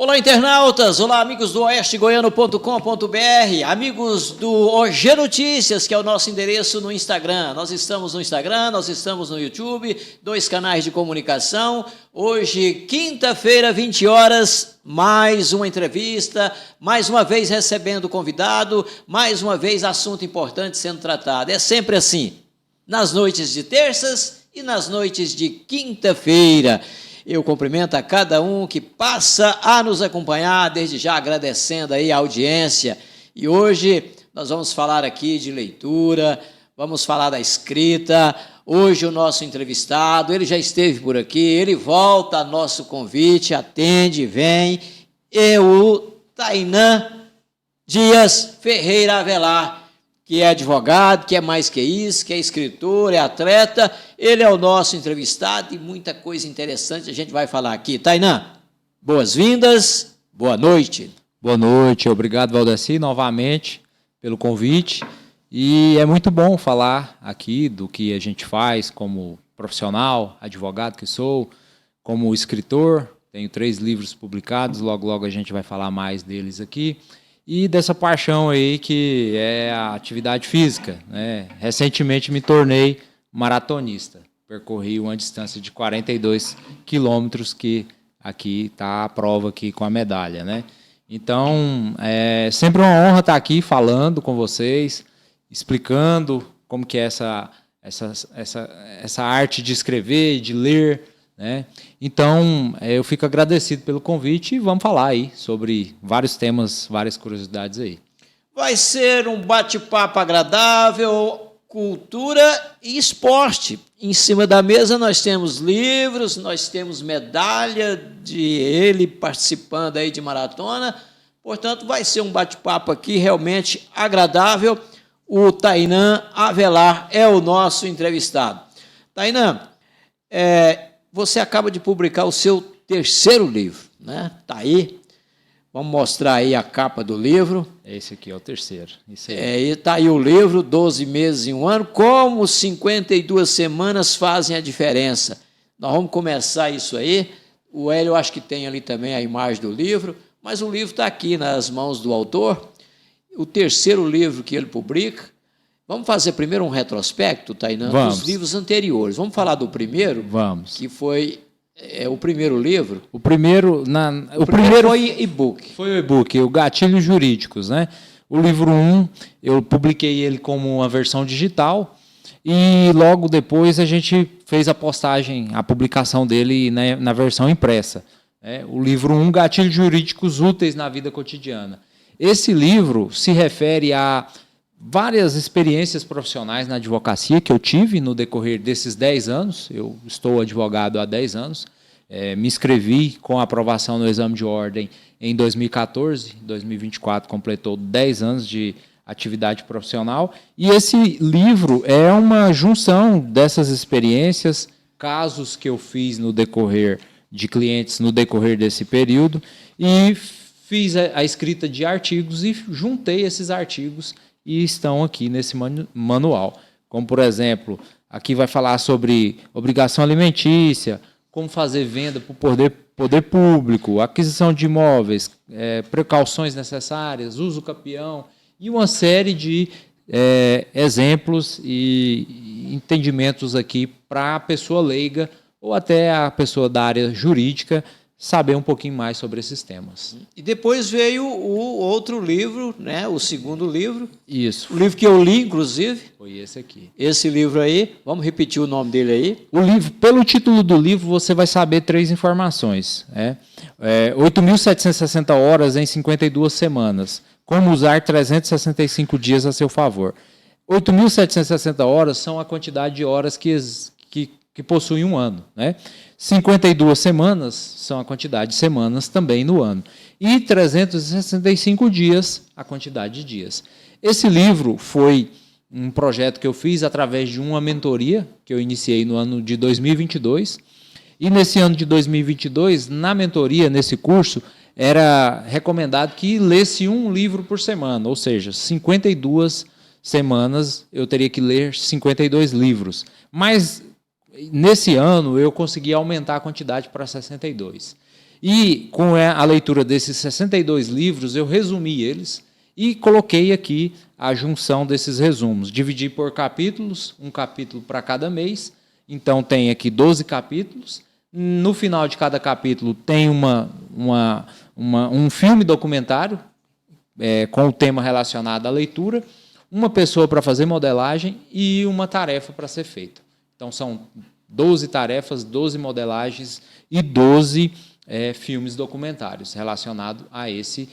Olá, internautas! Olá, amigos do oestegoiano.com.br, amigos do OG Notícias, que é o nosso endereço no Instagram. Nós estamos no Instagram, nós estamos no YouTube, 2 canais de comunicação. Hoje, quinta-feira, 20 horas, mais uma entrevista, mais uma vez recebendo convidado, mais uma vez assunto importante sendo tratado. É sempre assim, nas noites de terças e nas noites de quinta-feira. Eu cumprimento a cada um que passa a nos acompanhar, desde já agradecendo aí a audiência. E hoje nós vamos falar aqui de leitura, vamos falar da escrita. Hoje o nosso entrevistado, ele já esteve por aqui, ele volta a nosso convite, atende, vem. É o Tainan Dias Ferreira Avelar, que é advogado, que é mais que isso, que é escritor, é atleta. Ele é o nosso entrevistado e muita coisa interessante a gente vai falar aqui. Tainan, boas-vindas, boa noite. Boa noite, obrigado, Valdeci, novamente pelo convite. E é muito bom falar aqui do que a gente faz como profissional, advogado que sou, como escritor. Tenho 3 livros publicados, logo a gente vai falar mais deles aqui. E dessa paixão aí que é a atividade física, né? Recentemente me tornei maratonista. Percorri uma distância de 42 quilômetros, que aqui está a prova aqui com a medalha, né? Então, é sempre uma honra estar aqui falando com vocês, explicando como que é essa arte de escrever, de ler, né? Então, eu fico agradecido pelo convite e vamos falar aí sobre vários temas, várias curiosidades aí. Vai ser um bate-papo agradável, cultura e esporte. Em cima da mesa nós temos livros, nós temos medalha de ele participando aí de maratona. Portanto, vai ser um bate-papo aqui realmente agradável. O Tainan Avelar é o nosso entrevistado. Tainan, você acaba de publicar o seu 3º livro, né? Está aí. Vamos mostrar aí a capa do livro. Esse aqui é o 3º. Está aí o livro, 12 meses em um ano. Como 52 semanas fazem a diferença? Nós vamos começar isso aí. O Hélio, eu acho que tem ali também a imagem do livro, mas o livro está aqui nas mãos do autor. O 3º livro que ele publica. Vamos fazer primeiro um retrospecto, Tainan, dos livros anteriores. Vamos falar do primeiro? Vamos. Que foi o primeiro livro. O primeiro foi e-book. Foi o e-book, o Gatilhos Jurídicos, né? O livro 1, eu publiquei ele como uma versão digital e logo depois a gente fez a publicação dele na versão impressa. O livro 1, Gatilhos Jurídicos Úteis na Vida Cotidiana. Esse livro se refere a várias experiências profissionais na advocacia que eu tive no decorrer desses 10 anos. Eu estou advogado há 10 anos. Me inscrevi com a aprovação no exame de ordem em 2014. 2024 completou 10 anos de atividade profissional. E esse livro é uma junção dessas experiências, casos que eu fiz no decorrer de clientes no decorrer desse período, e fiz a escrita de artigos e juntei esses artigos e estão aqui nesse manual. Como, por exemplo, aqui vai falar sobre obrigação alimentícia, como fazer venda para o poder público, aquisição de imóveis, precauções necessárias, uso capião, e uma série de exemplos e entendimentos aqui para a pessoa leiga ou até a pessoa da área jurídica saber um pouquinho mais sobre esses temas. E depois veio o outro livro, né? O 2º livro. Isso. O livro que eu li, inclusive. Foi esse aqui. Esse livro aí. Vamos repetir o nome dele aí. O livro, pelo título do livro, você vai saber 3 informações. 8.760 horas em 52 semanas. Como usar 365 dias a seu favor. 8.760 horas são a quantidade de horas que possuem um ano, né? 52 semanas são a quantidade de semanas também no ano. E 365 dias, a quantidade de dias. Esse livro foi um projeto que eu fiz através de uma mentoria que eu iniciei no ano de 2022. E nesse ano de 2022, na mentoria, nesse curso, era recomendado que lesse um livro por semana, ou seja, 52 semanas eu teria que ler 52 livros. Mas nesse ano eu consegui aumentar a quantidade para 62. E com a leitura desses 62 livros, eu resumi eles e coloquei aqui a junção desses resumos. Dividi por capítulos, um capítulo para cada mês. Então, tem aqui 12 capítulos. No final de cada capítulo tem um filme documentário com o tema relacionado à leitura, uma pessoa para fazer modelagem e uma tarefa para ser feita. Então, são 12 tarefas, 12 modelagens e 12 filmes documentários relacionados a esse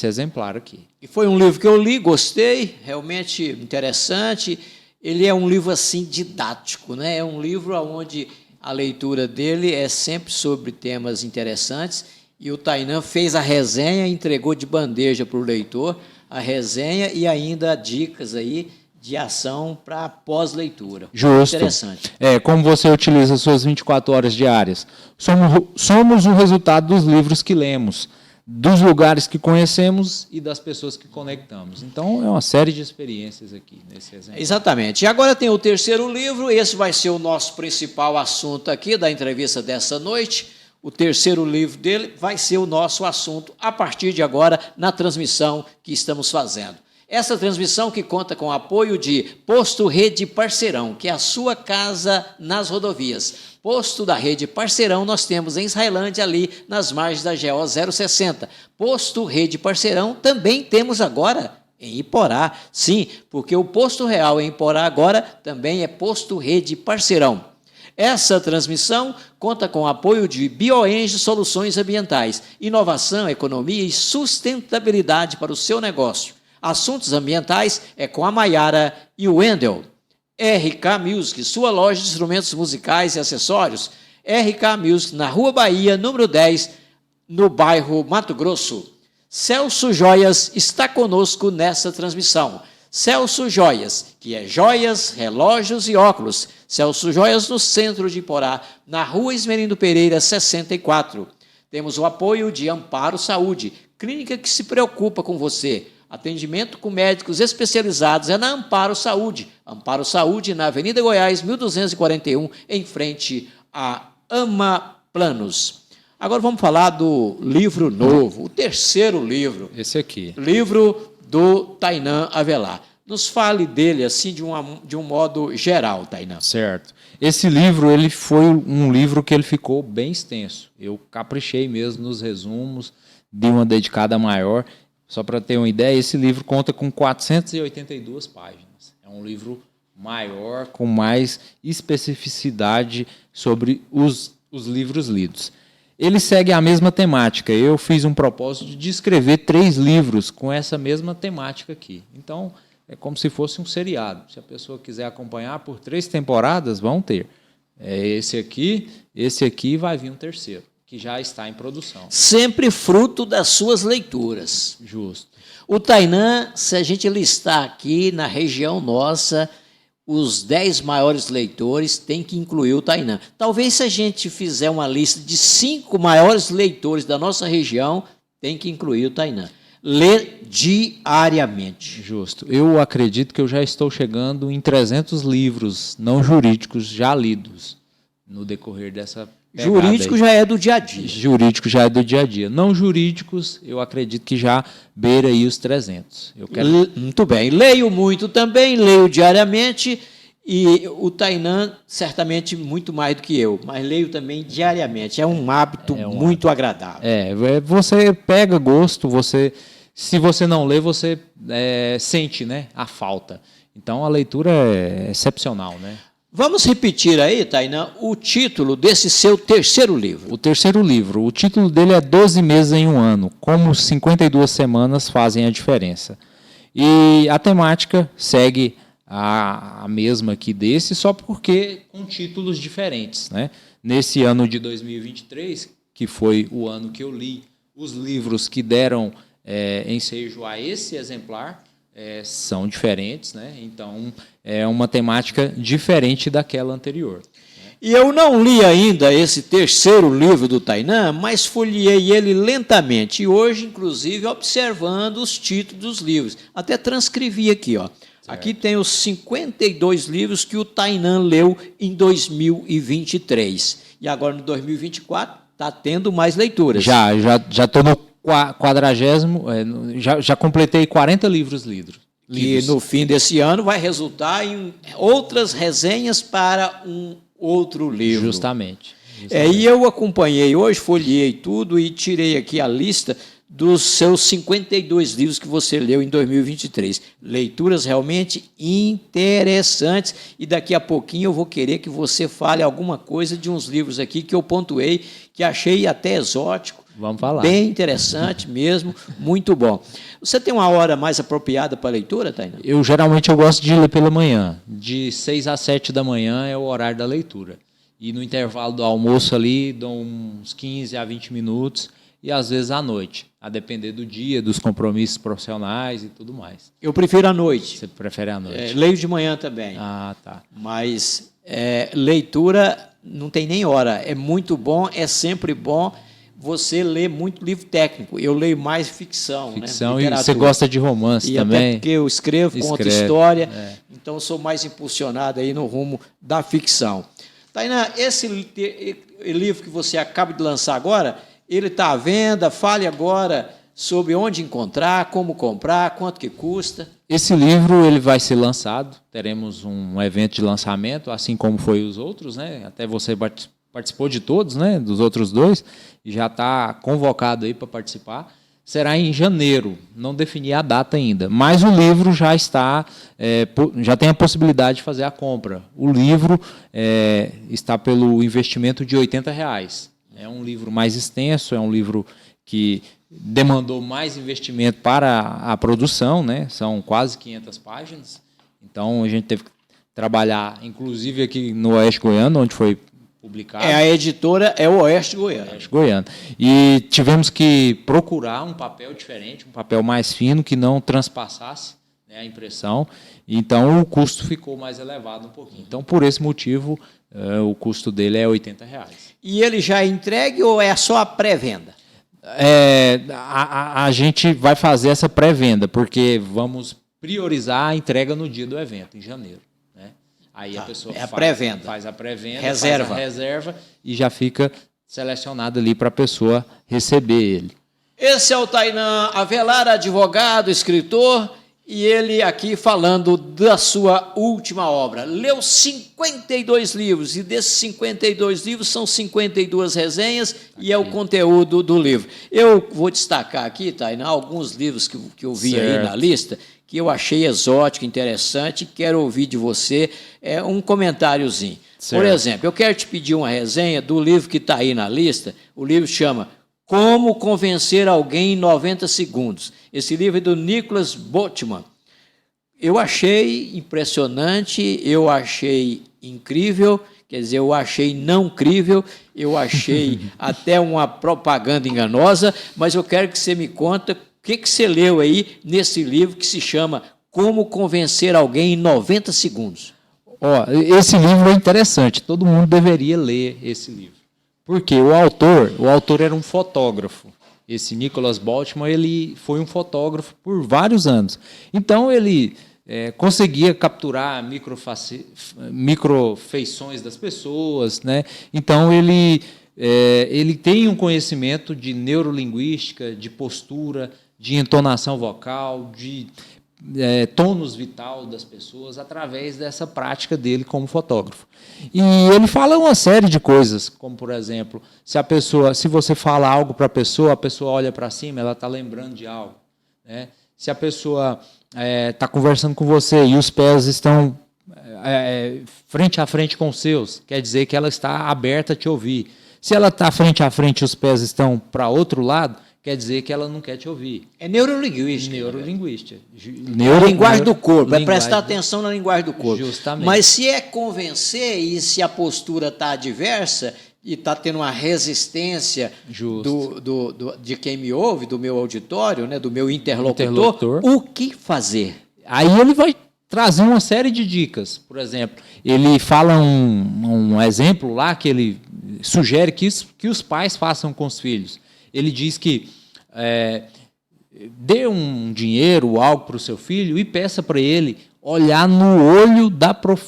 exemplar aqui. E foi um livro que eu li, gostei, realmente interessante. Ele é um livro assim didático, né? É um livro onde a leitura dele é sempre sobre temas interessantes. E o Tainan fez a resenha, entregou de bandeja para o leitor a resenha e ainda dicas aí de ação para pós-leitura. Justo. Interessante. Como você utiliza suas 24 horas diárias. Somos o resultado dos livros que lemos, dos lugares que conhecemos e das pessoas que conectamos. Então, é uma série de experiências aqui nesse exemplo. Exatamente. E agora tem o terceiro livro, esse vai ser o nosso principal assunto aqui da entrevista dessa noite. O terceiro livro dele vai ser o nosso assunto a partir de agora na transmissão que estamos fazendo. Essa transmissão que conta com o apoio de Posto Rede Parceirão, que é a sua casa nas rodovias. Posto da Rede Parceirão nós temos em Israelândia, ali nas margens da GO 060. Posto Rede Parceirão também temos agora em Iporá. Sim, porque o Posto Real em Iporá agora também é Posto Rede Parceirão. Essa transmissão conta com o apoio de BioEnge Soluções Ambientais, inovação, economia e sustentabilidade para o seu negócio. Assuntos ambientais é com a Maiara e o Wendel. RK Music, sua loja de instrumentos musicais e acessórios. RK Music, na Rua Bahia, número 10, no bairro Mato Grosso. Celso Joias está conosco nessa transmissão. Celso Joias, que é joias, relógios e óculos. Celso Joias, no centro de Iporá, na Rua Esmerindo Pereira, 64. Temos o apoio de Amparo Saúde, clínica que se preocupa com você. Atendimento com médicos especializados é na Amparo Saúde. Amparo Saúde, na Avenida Goiás, 1241, em frente a Ama Planos. Agora vamos falar do livro novo, o terceiro livro. Esse aqui. Livro do Tainan Avelar. Nos fale dele assim de um modo geral, Tainan. Certo. Esse livro ele foi um livro que ele ficou bem extenso. Eu caprichei mesmo nos resumos, dei uma dedicada maior. Só para ter uma ideia, esse livro conta com 482 páginas. É um livro maior, com mais especificidade sobre os livros lidos. Ele segue a mesma temática. Eu fiz um propósito de escrever 3 livros com essa mesma temática aqui. Então, é como se fosse um seriado. Se a pessoa quiser acompanhar por 3 temporadas, vão ter. Esse aqui vai vir um terceiro, que já está em produção. Sempre fruto das suas leituras. Justo. O Tainan, se a gente listar aqui na região nossa, os 10 maiores leitores, tem que incluir o Tainan. Talvez se a gente fizer uma lista de 5 maiores leitores da nossa região, tem que incluir o Tainan. Lê diariamente. Justo. Eu acredito que eu já estou chegando em 300 livros não jurídicos já lidos no decorrer dessa jurídico aí. Já é do dia a dia. Jurídico já é do dia a dia. Não jurídicos, eu acredito que já beira aí os 300. Muito bem. Leio muito também, leio diariamente, e o Tainan certamente muito mais do que eu, mas leio também diariamente. É um hábito muito agradável. Você pega gosto, se você não lê, você sente, né, a falta. Então, a leitura é excepcional, né? Vamos repetir aí, Tainan, o título desse seu terceiro livro. O terceiro livro, o título dele é 12 meses em um ano, como 52 semanas fazem a diferença. E a temática segue a mesma aqui desse, só porque com títulos diferentes, né? Nesse ano de 2023, que foi o ano que eu li os livros que deram ensejo a esse exemplar, são diferentes, né? Então, é uma temática diferente daquela anterior. E eu não li ainda esse terceiro livro do Tainan, mas folheei ele lentamente. E hoje, inclusive, observando os títulos dos livros. Até transcrevi aqui, ó. Aqui tem os 52 livros que o Tainan leu em 2023. E agora, no 2024, tá tendo mais leituras. Já estou no 40º, já completei 40 livros lidos. Que no fim desse ano vai resultar em outras resenhas para um outro livro. Justamente. E eu acompanhei hoje, folheei tudo e tirei aqui a lista dos seus 52 livros que você leu em 2023. Leituras realmente interessantes. E daqui a pouquinho eu vou querer que você fale alguma coisa de uns livros aqui que eu pontuei, que achei até exótico. Vamos falar. Bem interessante mesmo, muito bom. Você tem uma hora mais apropriada para a leitura, Tainá? Geralmente eu gosto de ler pela manhã. De 6 a 7 da manhã é o horário da leitura. E no intervalo do almoço ali, dou uns 15 a 20 minutos, e às vezes à noite, a depender do dia, dos compromissos profissionais e tudo mais. Eu prefiro à noite. Você prefere à noite? Leio de manhã também. Ah, tá. Mas leitura não tem nem hora. É muito bom, é sempre bom. Você lê muito livro técnico. Eu leio mais ficção, Ficção, né? E você gosta de romance também. Até porque eu escrevo, conto história, então eu sou mais impulsionado aí no rumo da ficção. Tainá, esse livro que você acaba de lançar agora, ele está à venda? Fale agora sobre onde encontrar, como comprar, quanto que custa. Esse livro ele vai ser lançado, teremos um evento de lançamento, assim como foi os outros, né? Até você participou de todos, né? Dos outros 2, e já está convocado aí para participar. Será em janeiro, não defini a data ainda, mas o livro já está, já tem a possibilidade de fazer a compra. O livro está pelo investimento de R$80. É um livro mais extenso, é um livro que demandou mais investimento para a produção, né? São quase 500 páginas, então a gente teve que trabalhar, inclusive aqui no Oeste Goiano, onde foi publicado. A editora é o Oeste Goiano. Oeste Goiano. E tivemos que procurar um papel diferente, um papel mais fino, que não transpassasse, né, a impressão. Então, o custo ficou mais elevado um pouquinho. Então, por esse motivo, o custo dele é R$80. E ele já é entregue ou é só a pré-venda? A gente vai fazer essa pré-venda, porque vamos priorizar a entrega no dia do evento, em janeiro. Aí a pessoa faz a pré-venda, reserva. Faz a reserva e já fica selecionado ali para a pessoa receber ele. Esse é o Tainá Avelar, advogado, escritor, e ele aqui falando da sua última obra. Leu 52 livros, e desses 52 livros são 52 resenhas, e é o conteúdo do livro. Eu vou destacar aqui, Tainá, alguns livros que eu vi aí na lista, que eu achei exótico, interessante, quero ouvir de você um comentáriozinho. Certo. Por exemplo, eu quero te pedir uma resenha do livro que está aí na lista. O livro chama Como Convencer Alguém em 90 Segundos. Esse livro é do Nicholas Botman. Eu achei impressionante, eu achei incrível, quer dizer, eu achei não crível, eu achei até uma propaganda enganosa, mas eu quero que você me conte o que você leu aí nesse livro que se chama Como Convencer Alguém em 90 Segundos. Esse livro é interessante, todo mundo deveria ler esse livro. Porque o autor era um fotógrafo. Esse Nicholas Botman, ele foi um fotógrafo por vários anos. Então, ele conseguia capturar microfeições das pessoas, né? Então, ele tem um conhecimento de neurolinguística, de postura, de entonação vocal, de tônus vital das pessoas, através dessa prática dele como fotógrafo. E ele fala uma série de coisas, como, por exemplo, se você fala algo para a pessoa olha para cima, ela está lembrando de algo, né? Se a pessoa está conversando com você e os pés estão frente a frente com os seus, quer dizer que ela está aberta a te ouvir. Se ela está frente a frente e os pés estão para outro lado, quer dizer que ela não quer te ouvir. É neurolinguística. Neurolinguística. Linguagem do corpo, é prestar atenção na linguagem do corpo. Justamente. Mas se é convencer e se a postura está adversa e está tendo uma resistência de quem me ouve, do meu auditório, né, do meu interlocutor, o que fazer? Aí ele vai trazer uma série de dicas. Por exemplo, ele fala um exemplo lá que ele sugere que os pais façam com os filhos. Ele diz que dê um dinheiro, algo para o seu filho e peça para ele olhar no olho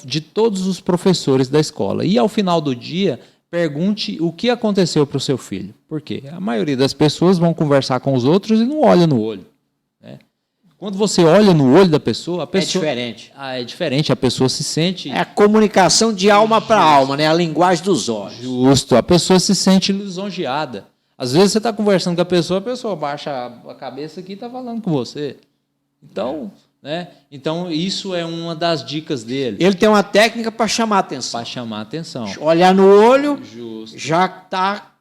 de todos os professores da escola. E, ao final do dia, pergunte o que aconteceu para o seu filho. Por quê? A maioria das pessoas vão conversar com os outros e não olha no olho. Né? Quando você olha no olho da pessoa, a pessoa... É diferente. É diferente, a pessoa se sente... É a comunicação de alma para alma, né? A linguagem dos olhos. Justo, a pessoa se sente lisonjeada. Às vezes você está conversando com a pessoa baixa a cabeça aqui e está falando com você. Então, então, isso é uma das dicas dele. Ele tem uma técnica para chamar a atenção. Para chamar a atenção. Olhar no olho, Justo. já está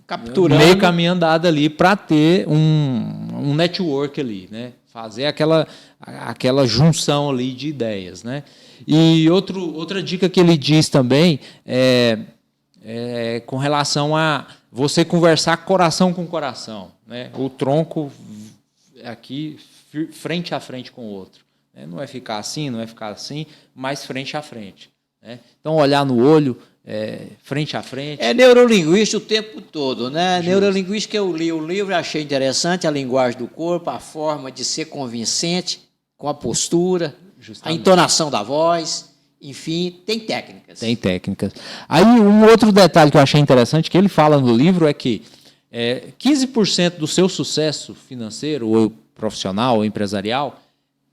capturando. Meio caminho andado ali para ter um network ali, né? Fazer aquela junção ali de ideias, né? E outra dica que ele diz também é com relação a você conversar coração com coração, né? O tronco aqui frente a frente com o outro, né? Não é ficar assim, não é ficar assim, mas frente a frente, né? Então olhar no olho, frente a frente. É neurolinguística o tempo todo, né? Justo. Neurolinguística, eu li o livro, achei interessante a linguagem do corpo, a forma de ser convincente com a postura, justamente, a entonação da voz, enfim, tem técnicas. Tem técnicas. Aí um outro detalhe que eu achei interessante que ele fala no livro é que 15% do seu sucesso financeiro, ou profissional, ou empresarial,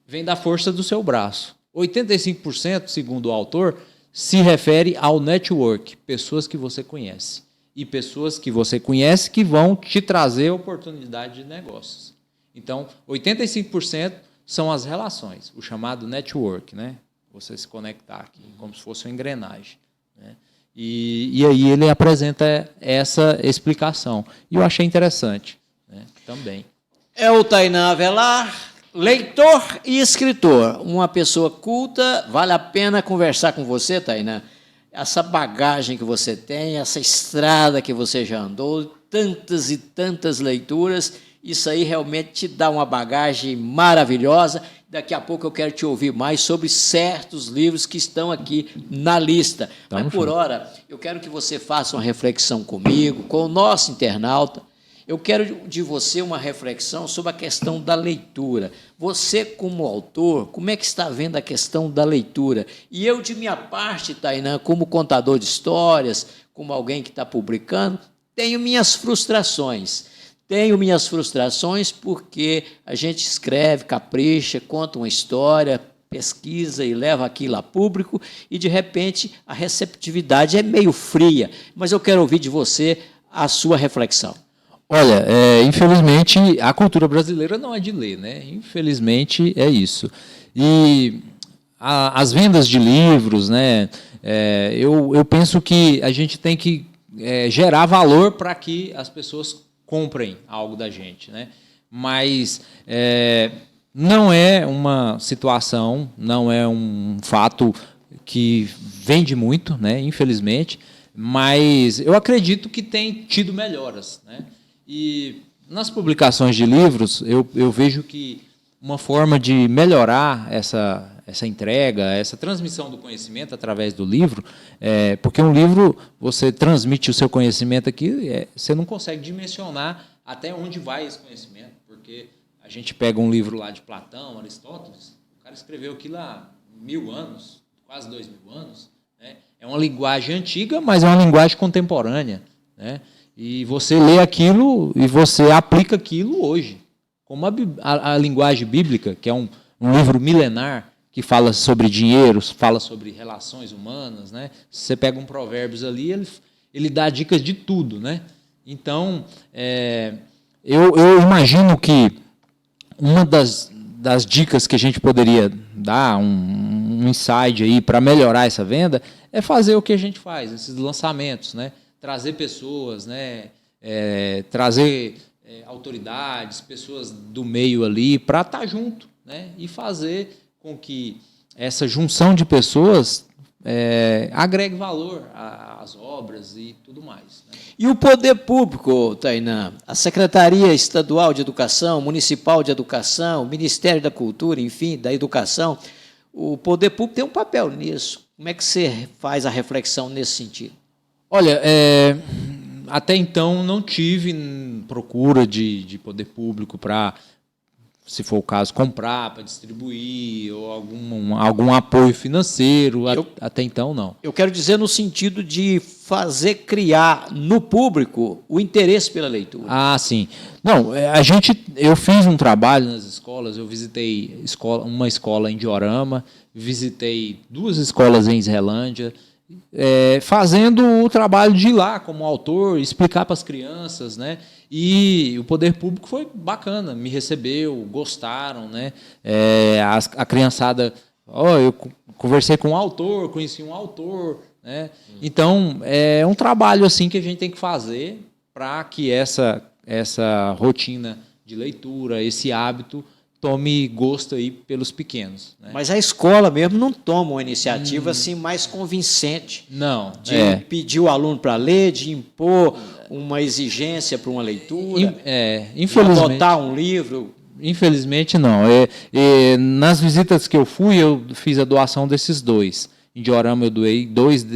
vem da força do seu braço. 85%, segundo o autor, se refere ao network, pessoas que você conhece. E pessoas que você conhece que vão te trazer oportunidade de negócios. Então, 85% são as relações, o chamado network, né? Você se conectar aqui, como se fosse uma engrenagem, né? E aí ele apresenta essa explicação. E eu achei interessante, né? Também. É o Tainan Avelar, leitor e escritor. Uma pessoa culta, vale a pena conversar com você, Tainan. Essa bagagem que você tem, essa estrada que você já andou, tantas e tantas leituras, isso aí realmente te dá uma bagagem maravilhosa. Daqui a pouco eu quero te ouvir mais sobre certos livros que estão aqui na lista. Mas, por hora, eu quero que você faça uma reflexão comigo, com o nosso internauta. Eu quero de você uma reflexão sobre a questão da leitura. Você, como autor, como é que está vendo a questão da leitura? E eu, de minha parte, Tainan, como contador de histórias, como alguém que está publicando, tenho minhas frustrações. Tenho minhas frustrações porque a gente escreve, capricha, conta uma história, pesquisa e leva aquilo a público e, de repente, a receptividade é meio fria. Mas eu quero ouvir de você a sua reflexão. Olha, infelizmente, a cultura brasileira não é de ler, né? Infelizmente, é isso. E as vendas de livros, né? Eu penso que a gente tem que gerar valor para que as pessoas comprem algo da gente, né? Mas não é uma situação, não é um fato que vende muito, né? Infelizmente, mas eu acredito que tem tido melhoras, né? E nas publicações de livros, eu vejo que uma forma de melhorar essa entrega, essa transmissão do conhecimento através do livro, porque um livro, você transmite o seu conhecimento aqui, você não consegue dimensionar até onde vai esse conhecimento, porque a gente pega um livro lá de Platão, Aristóteles, o cara escreveu aquilo há 1000 anos, quase 2000 anos, né? É uma linguagem antiga, mas é uma linguagem contemporânea, né? E você lê aquilo e você aplica aquilo hoje. Como a linguagem bíblica, que é um livro milenar, que fala sobre dinheiro, fala sobre relações humanas, né? Se você pega um Provérbios ali, ele dá dicas de tudo, né? Então, eu imagino que uma das dicas que a gente poderia dar, um insight aí para melhorar essa venda, é fazer o que a gente faz, esses lançamentos, né? Trazer pessoas, né? Trazer autoridades, pessoas do meio ali para estar junto, né? E fazer com que essa junção de pessoas agregue valor às obras e tudo mais, né? E o poder público, Tainan, a Secretaria Estadual de Educação, Municipal de Educação, Ministério da Cultura, enfim, da Educação, o poder público tem um papel nisso. Como é que você faz a reflexão nesse sentido? Olha, até então não tive procura de poder público para se for o caso, comprar para distribuir, ou algum apoio financeiro. Até então, não. Eu quero dizer no sentido de fazer criar no público o interesse pela leitura. Ah, sim. Não, eu fiz um trabalho nas escolas, eu visitei uma escola em Diorama, visitei 2 escolas em Islândia, fazendo o trabalho de ir lá como autor, explicar para as crianças, né? E o poder público foi bacana, me recebeu, gostaram, né? A criançada, eu conversei com um autor, conheci um autor, né? Então, é um trabalho assim que a gente tem que fazer para que essa rotina de leitura, esse hábito, tome gosto aí pelos pequenos. Né? Mas a escola mesmo não toma uma iniciativa assim mais convincente. Não. De pedir o aluno para ler, de impor uma exigência para uma leitura, infelizmente, adotar um livro. Infelizmente, não. Nas visitas que eu fui, eu fiz a doação desses 2. Em Diorama eu doei 2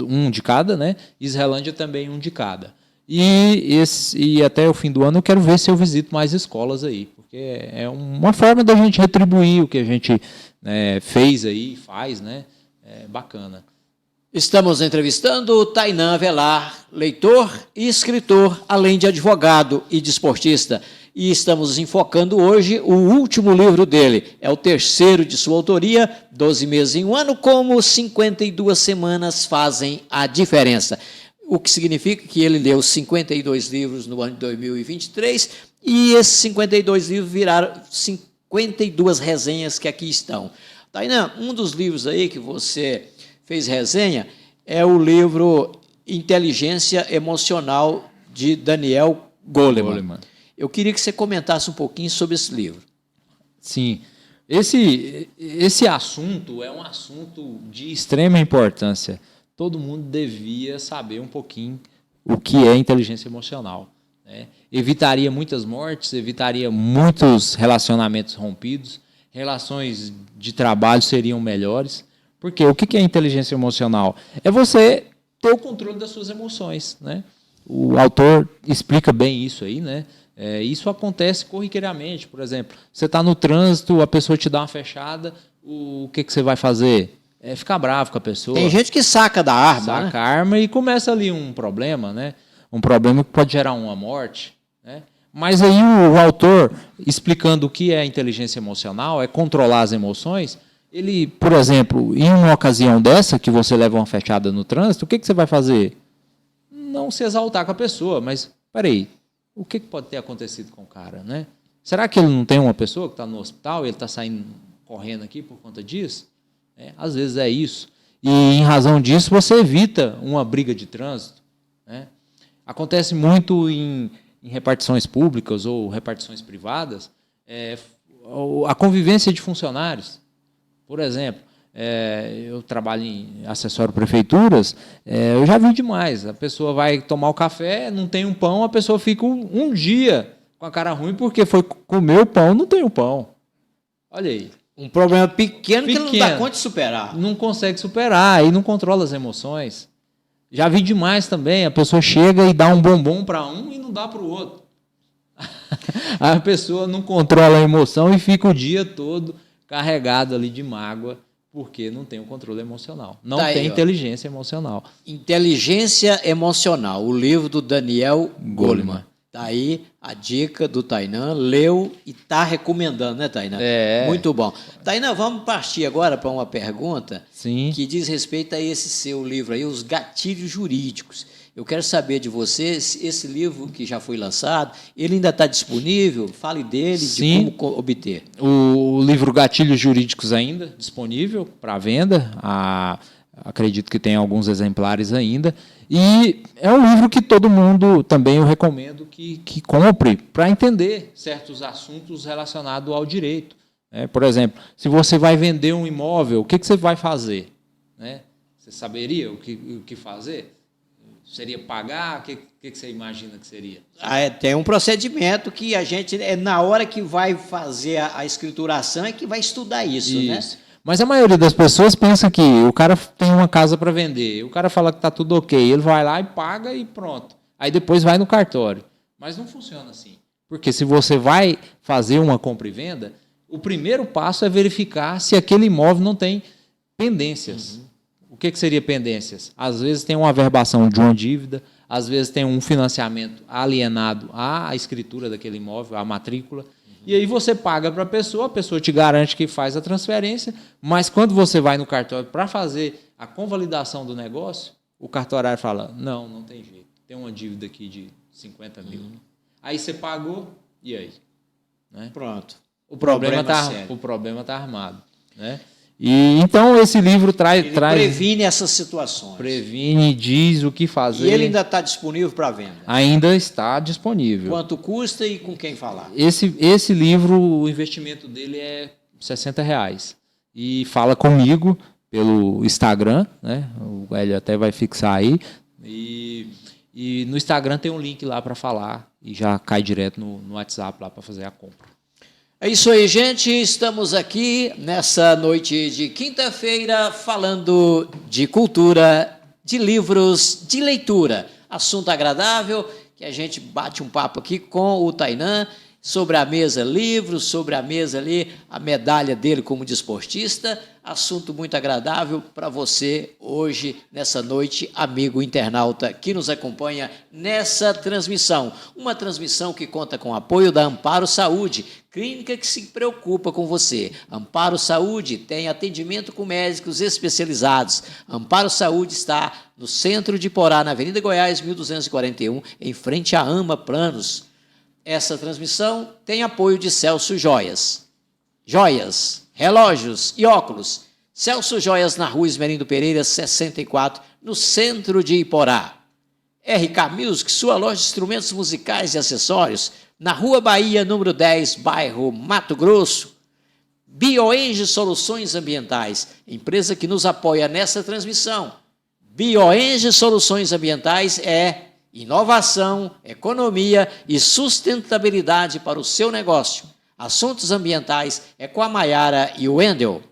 um de cada, né? Islândia também 1 de cada. E até o fim do ano eu quero ver se eu visito mais escolas aí, porque é uma forma da gente retribuir o que a gente fez aí, faz, né? É bacana. Estamos entrevistando o Tainan Avelar, leitor e escritor, além de advogado e desportista. E estamos enfocando hoje o último livro dele. É o 3º de sua autoria, 12 meses em um ano, como 52 semanas fazem a diferença. O que significa que ele leu 52 livros no ano de 2023 e esses 52 livros viraram 52 resenhas que aqui estão. Tainan, um dos livros aí que você fez resenha é o livro Inteligência Emocional, de Daniel Goleman. Eu queria que você comentasse um pouquinho sobre esse livro. Sim. Esse assunto é um assunto de extrema importância. Todo mundo devia saber um pouquinho o que é inteligência emocional. Né? Evitaria muitas mortes, evitaria muitos relacionamentos rompidos, relações de trabalho seriam melhores. Porque o que é inteligência emocional? É você ter o controle das suas emoções. Né? O autor explica bem isso aí, né? Isso acontece corriqueiramente. Por exemplo, você está no trânsito, a pessoa te dá uma fechada, o que você vai fazer? Ficar bravo com a pessoa. Tem gente que saca da arma. Saca a arma e começa ali um problema, né? Um problema que pode gerar uma morte. Né? Mas aí o autor, explicando o que é inteligência emocional, é controlar as emoções. Ele, por exemplo, em uma ocasião dessa, que você leva uma fechada no trânsito, o que você vai fazer? Não se exaltar com a pessoa, mas, peraí, o que pode ter acontecido com o cara? Né? Será que ele não tem uma pessoa que está no hospital e ele está saindo correndo aqui por conta disso? Às vezes é isso. E, em razão disso, você evita uma briga de trânsito. Né? Acontece muito em repartições públicas ou repartições privadas, a convivência de funcionários. Por exemplo, eu trabalho em acessório prefeituras, eu já vi demais. A pessoa vai tomar o café, não tem um pão, a pessoa fica um dia com a cara ruim porque foi comer o pão, não tem o pão. Olha aí. Um problema pequeno que não dá conta de superar. Não consegue superar e não controla as emoções. Já vi demais também, a pessoa chega e dá um bombom para um e não dá para o outro. A pessoa não controla a emoção e fica o dia todo carregado ali de mágoa, porque não tem o controle emocional. Não tem inteligência emocional. Inteligência Emocional, o livro do Daniel Goleman. Está aí a dica do Tainan, leu e está recomendando, né, Tainan? Muito bom. Tainan, vamos partir agora para uma pergunta que diz respeito a esse seu livro aí, Os Gatilhos Jurídicos. Eu quero saber de você, esse livro que já foi lançado, ele ainda está disponível? Fale dele, de como obter. O livro Gatilhos Jurídicos ainda disponível para venda. Acredito que tem alguns exemplares ainda. E é um livro que todo mundo também eu recomendo que compre para entender certos assuntos relacionados ao direito. Por exemplo, se você vai vender um imóvel, o que você vai fazer? Você saberia o que fazer? Seria pagar? O que você imagina que seria? Tem um procedimento que a gente, na hora que vai fazer a escrituração, é que vai estudar isso. Né? Mas a maioria das pessoas pensa que o cara tem uma casa para vender, o cara fala que está tudo ok, ele vai lá e paga e pronto. Aí depois vai no cartório. Mas não funciona assim. Porque se você vai fazer uma compra e venda, o primeiro passo é verificar se aquele imóvel não tem pendências. O que seria pendências? Às vezes tem uma averbação de uma dívida, às vezes tem um financiamento alienado à escritura daquele imóvel, à matrícula, e aí você paga para a pessoa te garante que faz a transferência, mas quando você vai no cartório para fazer a convalidação do negócio, o cartorário fala, não tem jeito, tem uma dívida aqui de 50 mil. Aí você pagou, e aí? Né? Pronto. O problema está armado. Né? E então esse livro traz previne essas situações. Previne, diz o que fazer. E ele ainda está disponível para venda? Ainda está disponível. Quanto custa e com quem falar? Esse livro, o investimento dele é R$60. E fala comigo pelo Instagram, né? O Hélio até vai fixar aí. E no Instagram tem um link lá para falar e já cai direto no WhatsApp lá para fazer a compra. É isso aí, gente. Estamos aqui nessa noite de quinta-feira falando de cultura, de livros, de leitura. Assunto agradável, que a gente bate um papo aqui com o Tainan sobre a mesa livros, sobre a mesa ali a medalha dele como desportista. Assunto muito agradável para você hoje, nessa noite, amigo internauta que nos acompanha nessa transmissão. Uma transmissão que conta com o apoio da Amparo Saúde, clínica que se preocupa com você. Amparo Saúde tem atendimento com médicos especializados. Amparo Saúde está no centro de Iporá, na Avenida Goiás, 1241, em frente à AMA Planos. Essa transmissão tem apoio de Celso Joias. Joias, relógios e óculos. Celso Joias, na Rua Esmerindo Pereira, 64, no centro de Iporá. RK Music, sua loja de instrumentos musicais e acessórios, na Rua Bahia, número 10, bairro Mato Grosso. BioEnge Soluções Ambientais, empresa que nos apoia nessa transmissão. BioEnge Soluções Ambientais é inovação, economia e sustentabilidade para o seu negócio. Assuntos ambientais é com a Maiara e o Wendel.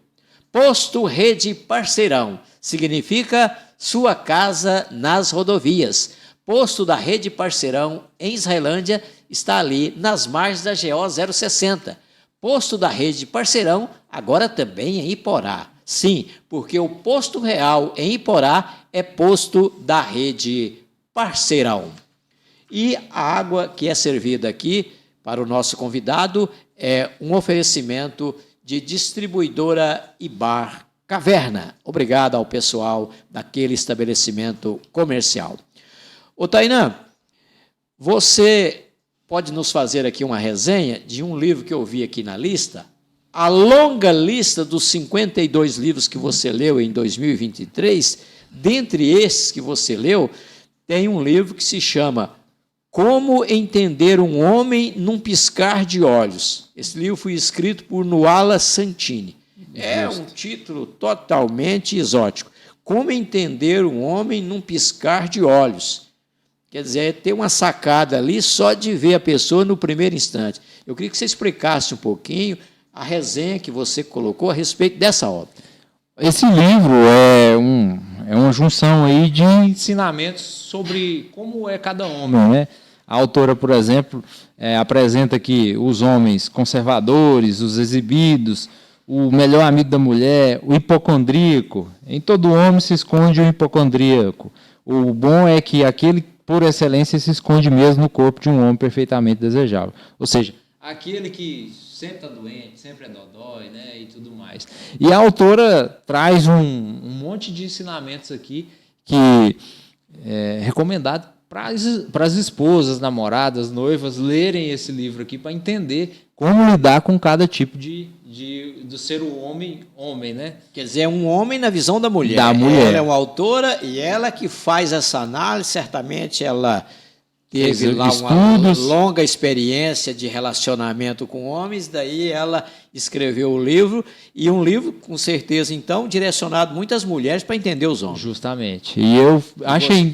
Posto Rede Parceirão significa sua casa nas rodovias. Posto da Rede Parceirão em Israelândia está ali nas margens da GO 060. Posto da Rede Parceirão agora também em Iporá. Sim, porque o posto real em Iporá é posto da Rede Parceirão. E a água que é servida aqui para o nosso convidado é um oferecimento de distribuidora e bar Caverna. Obrigado ao pessoal daquele estabelecimento comercial. Ô Tainan, você pode nos fazer aqui uma resenha de um livro que eu vi aqui na lista? A longa lista dos 52 livros que você leu em 2023, dentre esses que você leu, tem um livro que se chama Como Entender um Homem num Piscar de Olhos. Esse livro foi escrito por Nuala Santini. É um título totalmente exótico. Como Entender um Homem num Piscar de Olhos. Quer dizer, ter uma sacada ali só de ver a pessoa no primeiro instante. Eu queria que você explicasse um pouquinho a resenha que você colocou a respeito dessa obra. Esse livro é uma junção aí de ensinamentos sobre como é cada homem, né? A autora, por exemplo, apresenta aqui os homens conservadores, os exibidos, o melhor amigo da mulher, o hipocondríaco. Em todo homem se esconde um hipocondríaco. O bom é que aquele, por excelência, se esconde mesmo no corpo de um homem perfeitamente desejável. Ou seja, aquele que sempre está doente, sempre é dodói, né, e tudo mais. E a autora traz um monte de ensinamentos aqui que é recomendado para as esposas, namoradas, noivas lerem esse livro aqui para entender como lidar com cada tipo do ser o homem, né? Quer dizer, é um homem na visão da mulher. Da mulher. Ela é uma autora e ela que faz essa análise, certamente ela teve lá uma longa experiência de relacionamento com homens, daí ela escreveu o livro, e um livro, com certeza, então, direcionado muito às mulheres para entender os homens. Justamente. E eu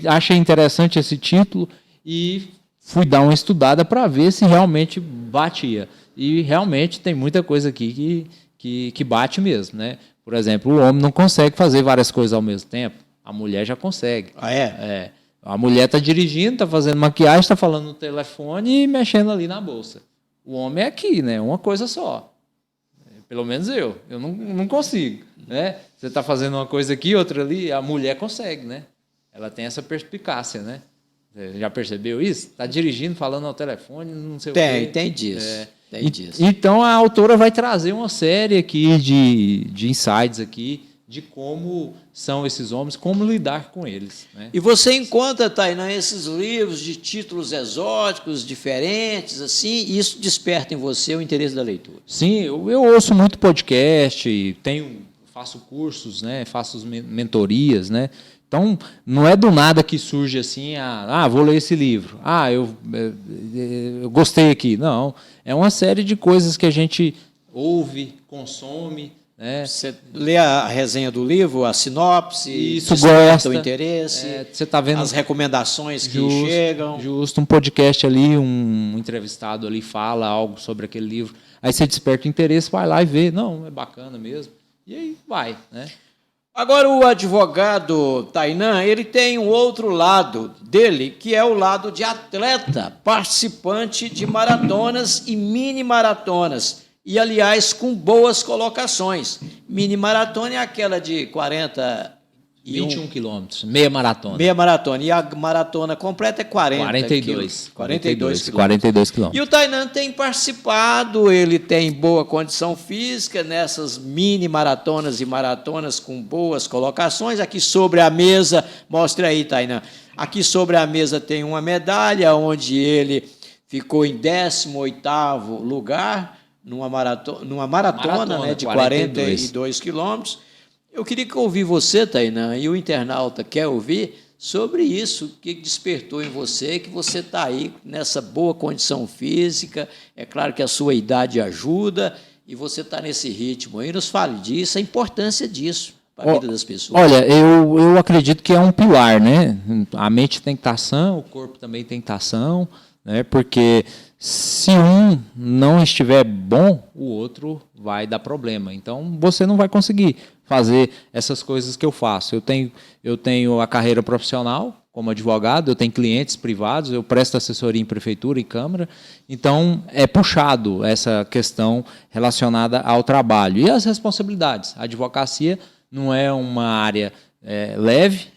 achei interessante esse título e fui dar uma estudada para ver se realmente batia. E realmente tem muita coisa aqui que bate mesmo, né? Por exemplo, o homem não consegue fazer várias coisas ao mesmo tempo, a mulher já consegue. Ah, é? A mulher está dirigindo, está fazendo maquiagem, está falando no telefone e mexendo ali na bolsa. O homem é aqui, né? Uma coisa só. Pelo menos eu não consigo. Né? Você está fazendo uma coisa aqui, outra ali, a mulher consegue, né? Ela tem essa perspicácia, né? Você já percebeu isso? Está dirigindo, falando ao telefone, não sei o quê. Tem disso. Tem disso. Então, a autora vai trazer uma série aqui de insights aqui, de como são esses homens, como lidar com eles. Né? E você encontra, Tainan, esses livros de títulos exóticos, diferentes, assim, e isso desperta em você o interesse da leitura. Sim, eu ouço muito podcast, faço cursos, né, faço mentorias, né? Então, não é do nada que surge assim, vou ler esse livro, eu gostei aqui. Não, é uma série de coisas que a gente ouve, consome. Né? Você lê a resenha do livro, a sinopse, isso gosta, o interesse, você tá vendo as recomendações que chegam. Justo, um podcast ali, um entrevistado ali fala algo sobre aquele livro, aí você desperta o interesse, vai lá e vê, não, é bacana mesmo, e aí vai, né? Agora, o advogado Tainan, ele tem um outro lado dele, que é o lado de atleta, participante de maratonas e mini-maratonas. E, aliás, com boas colocações. Mini-maratona é aquela de 21 quilômetros, meia maratona. Meia maratona. E a maratona completa é 42 quilômetros. quilômetros. E o Tainan tem participado, ele tem boa condição física nessas mini-maratonas e maratonas com boas colocações. Aqui sobre a mesa, mostre aí, Tainan. Aqui sobre a mesa tem uma medalha onde ele ficou em 18º lugar, numa maratona, né, de 42 quilômetros. Eu queria que ouvir você, Tainan, e o internauta quer ouvir sobre isso, o que despertou em você, que você está aí nessa boa condição física, é claro que a sua idade ajuda, e você está nesse ritmo aí. Nos fale disso, a importância disso para a vida das pessoas. Olha, eu acredito que é um pilar, né? A mente tem que estar sã, o corpo também tem que estar são, né? Porque se um não estiver bom, o outro vai dar problema. Então, você não vai conseguir fazer essas coisas que eu faço. Eu tenho a carreira profissional como advogado, eu tenho clientes privados, eu presto assessoria em prefeitura e câmara. Então, é puxado essa questão relacionada ao trabalho. E as responsabilidades. A advocacia não é uma área leve,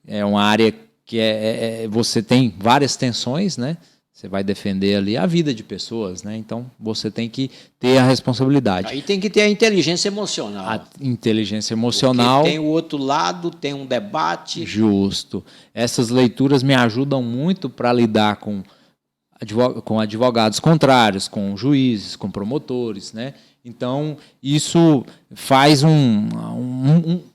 é uma área que você tem várias tensões, né? Você vai defender ali a vida de pessoas, né? Então, você tem que ter a responsabilidade. Aí tem que ter a inteligência emocional. A inteligência emocional. Porque tem o outro lado, tem um debate. Justo. Essas leituras me ajudam muito para lidar com advogados contrários, com juízes, com promotores, né? Então, isso faz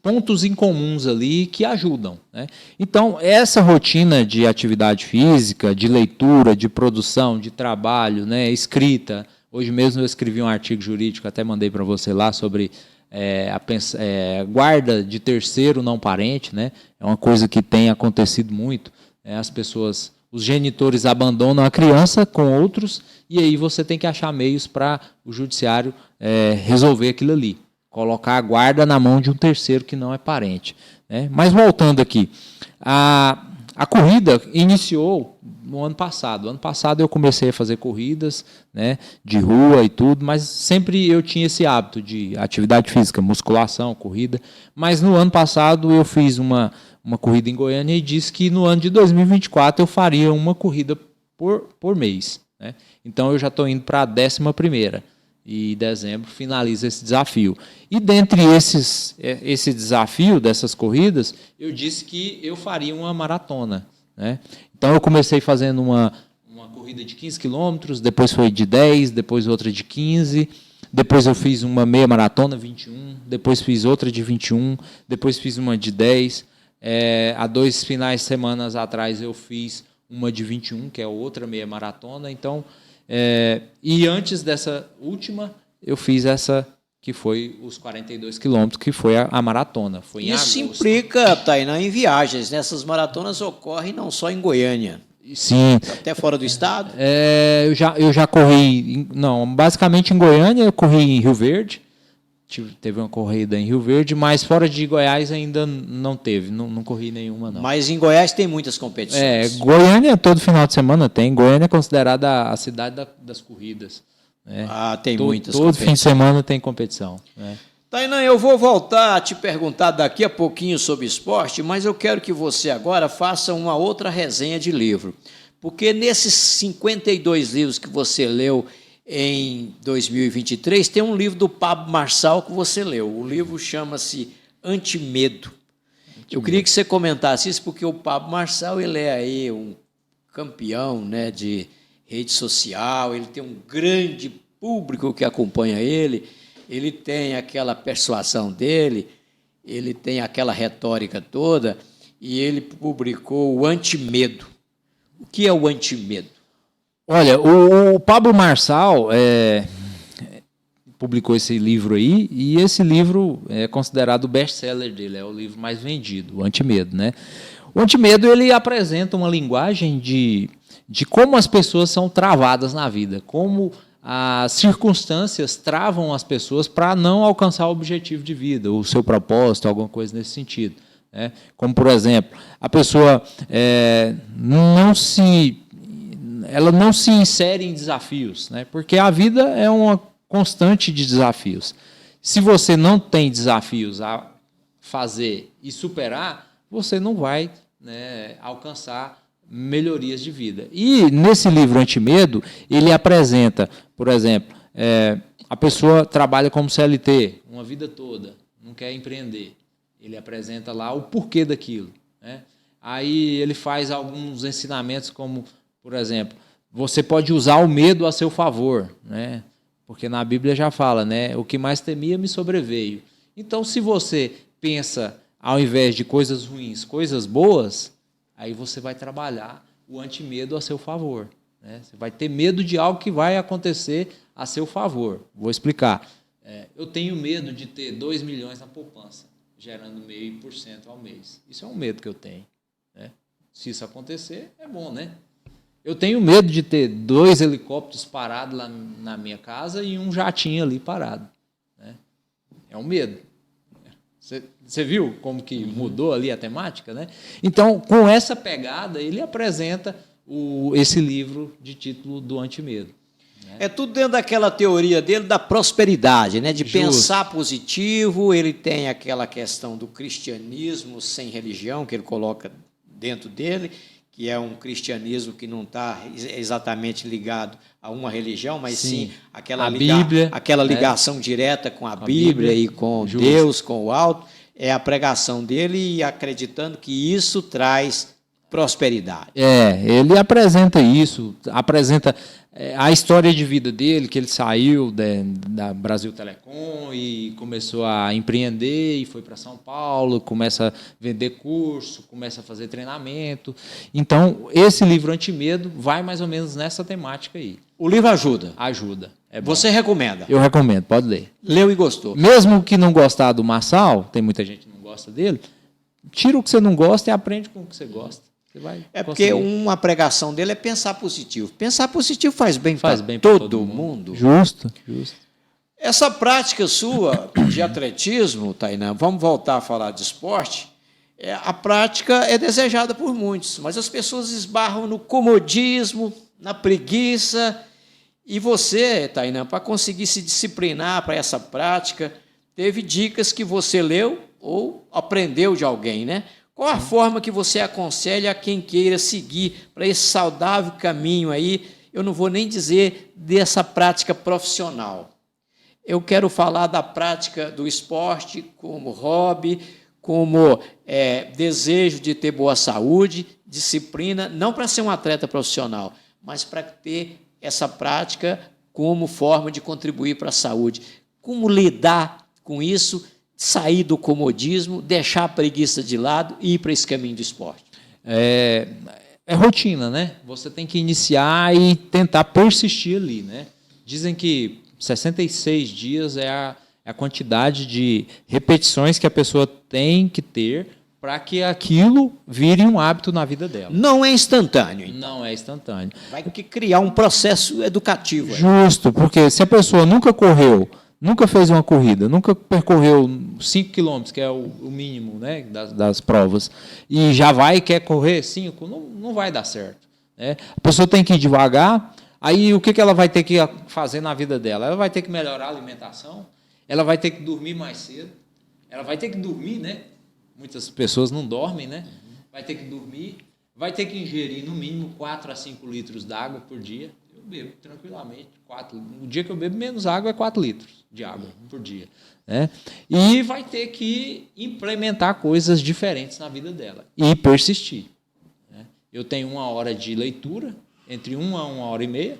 pontos em comuns ali que ajudam, né? Então, essa rotina de atividade física, de leitura, de produção, de trabalho, né, escrita. Hoje mesmo eu escrevi um artigo jurídico, até mandei para você lá, sobre guarda de terceiro não parente, né? É uma coisa que tem acontecido muito. As pessoas, os genitores abandonam a criança com outros, e aí você tem que achar meios para o judiciário resolver aquilo ali, colocar a guarda na mão de um terceiro que não é parente, né? Mas voltando aqui, a corrida iniciou no ano passado. Ano passado eu comecei a fazer corridas, né, de rua e tudo, mas sempre eu tinha esse hábito de atividade física, musculação, corrida. Mas no ano passado eu fiz uma corrida em Goiânia e disse que no ano de 2024 eu faria uma corrida por mês, né? Então eu já estou indo para a 11ª. E em dezembro finaliza esse desafio. E dentre esse desafio dessas corridas, eu disse que eu faria uma maratona, né? Então eu comecei fazendo uma corrida de 15 quilômetros, depois foi de 10, depois outra de 15, depois eu fiz uma meia maratona, 21, depois fiz outra de 21, depois fiz uma de 10. Há 2 finais de semana atrás eu fiz uma de 21, que é outra meia maratona. Então, e antes dessa última, eu fiz essa que foi os 42 quilômetros, que foi a maratona. Foi em Isso agosto. implica, Tainan, em viagens. Nessas maratonas ocorrem não só em Goiânia. Sim. Até fora do estado? Eu já corri, basicamente em Goiânia, eu corri em Rio Verde, teve uma corrida em Rio Verde, mas fora de Goiás ainda não teve, não corri nenhuma, não. Mas em Goiás tem muitas competições. Goiânia todo final de semana tem. Goiânia é considerada a cidade das corridas. Né? Tem muitas todo fim de semana tem competição. Né? Tainan, eu vou voltar a te perguntar daqui a pouquinho sobre esporte, mas eu quero que você agora faça uma outra resenha de livro. Porque nesses 52 livros que você leu em 2023, tem um livro do Pablo Marçal que você leu. O livro chama-se Antimedo. Eu queria que você comentasse isso, porque o Pablo Marçal ele é aí um campeão, né, de rede social, ele tem um grande público que acompanha ele tem aquela persuasão dele, ele tem aquela retórica toda, e ele publicou o Antimedo. O que é o Antimedo? Olha, o Pablo Marçal publicou esse livro aí, e esse livro é considerado o best-seller dele, é o livro mais vendido, o Antimedo, né? O Antimedo, ele apresenta uma linguagem de como as pessoas são travadas na vida, como as circunstâncias travam as pessoas para não alcançar o objetivo de vida, o seu propósito, alguma coisa nesse sentido. Né? Como, por exemplo, a pessoa ela não se insere em desafios, né? Porque a vida é uma constante de desafios. Se você não tem desafios a fazer e superar, você não vai, né, alcançar melhorias de vida. E nesse livro Antimedo, ele apresenta, por exemplo, a pessoa trabalha como CLT uma vida toda, não quer empreender. Ele apresenta lá o porquê daquilo. Né? Aí ele faz alguns ensinamentos como, por exemplo, você pode usar o medo a seu favor, né? Porque na Bíblia já fala, né? O que mais temia me sobreveio. Então, se você pensa, ao invés de coisas ruins, coisas boas, aí você vai trabalhar o antimedo a seu favor. Né? Você vai ter medo de algo que vai acontecer a seu favor. Vou explicar. Eu tenho medo de ter 2 milhões na poupança, gerando 0,5% ao mês. Isso é um medo que eu tenho. Né? Se isso acontecer, é bom, né? Eu tenho medo de ter 2 helicópteros parados lá na minha casa e um jatinho ali parado. Né? É um medo. Você viu como que mudou ali a temática? Né? Então, com essa pegada, ele apresenta esse livro de título do Antimedo. Né? É tudo dentro daquela teoria dele da prosperidade, né? De pensar positivo. Ele tem aquela questão do cristianismo sem religião, que ele coloca dentro dele, que é um cristianismo que não está exatamente ligado a uma religião, mas sim aquela ligação direta com a Bíblia e com Deus, com o alto, é a pregação dele e acreditando que isso traz prosperidade. Ele apresenta isso, apresenta a história de vida dele, que ele saiu da Brasil Telecom e começou a empreender e foi para São Paulo, começa a vender curso, começa a fazer treinamento. Então, esse livro Antimedo vai mais ou menos nessa temática aí. O livro ajuda? Ajuda. Você recomenda? Eu recomendo, pode ler. Leu e gostou? Mesmo que não gostar do Marçal, tem muita gente que não gosta dele, tira o que você não gosta e aprende com o que você gosta. Porque uma pregação dele é pensar positivo. Pensar positivo faz bem para todo mundo. Justo. Essa prática sua de atletismo, Tainan, vamos voltar a falar de esporte, a prática é desejada por muitos, mas as pessoas esbarram no comodismo, na preguiça, e você, Tainan, para conseguir se disciplinar para essa prática, teve dicas que você leu ou aprendeu de alguém, né? Qual a forma que você aconselha a quem queira seguir para esse saudável caminho aí? Eu não vou nem dizer dessa prática profissional. Eu quero falar da prática do esporte como hobby, como desejo de ter boa saúde, disciplina, não para ser um atleta profissional, mas para ter essa prática como forma de contribuir para a saúde. Como lidar com isso? Sair do comodismo, deixar a preguiça de lado e ir para esse caminho do esporte? É rotina, né? Você tem que iniciar e tentar persistir ali, né? Dizem que 66 dias é a quantidade de repetições que a pessoa tem que ter para que aquilo vire um hábito na vida dela. Não é instantâneo. Então. Não é instantâneo. Vai ter que criar um processo educativo. Justo, porque se a pessoa nunca correu nunca fez uma corrida, nunca percorreu 5 quilômetros, que é o mínimo, né, das provas, e já vai e quer correr 5, não vai dar certo. Né? A pessoa tem que ir devagar. Aí o que ela vai ter que fazer na vida dela? Ela vai ter que melhorar a alimentação, ela vai ter que dormir mais cedo, ela vai ter que dormir, né? Muitas pessoas não dormem, né? Vai ter que dormir, vai ter que ingerir no mínimo 4 a 5 litros d'água por dia. Eu bebo tranquilamente 4. O dia que eu bebo menos água é 4 litros de água por dia. Né? E vai ter que implementar coisas diferentes na vida dela e persistir. Né? Eu tenho 1 hora de leitura, entre 1 a 1h30,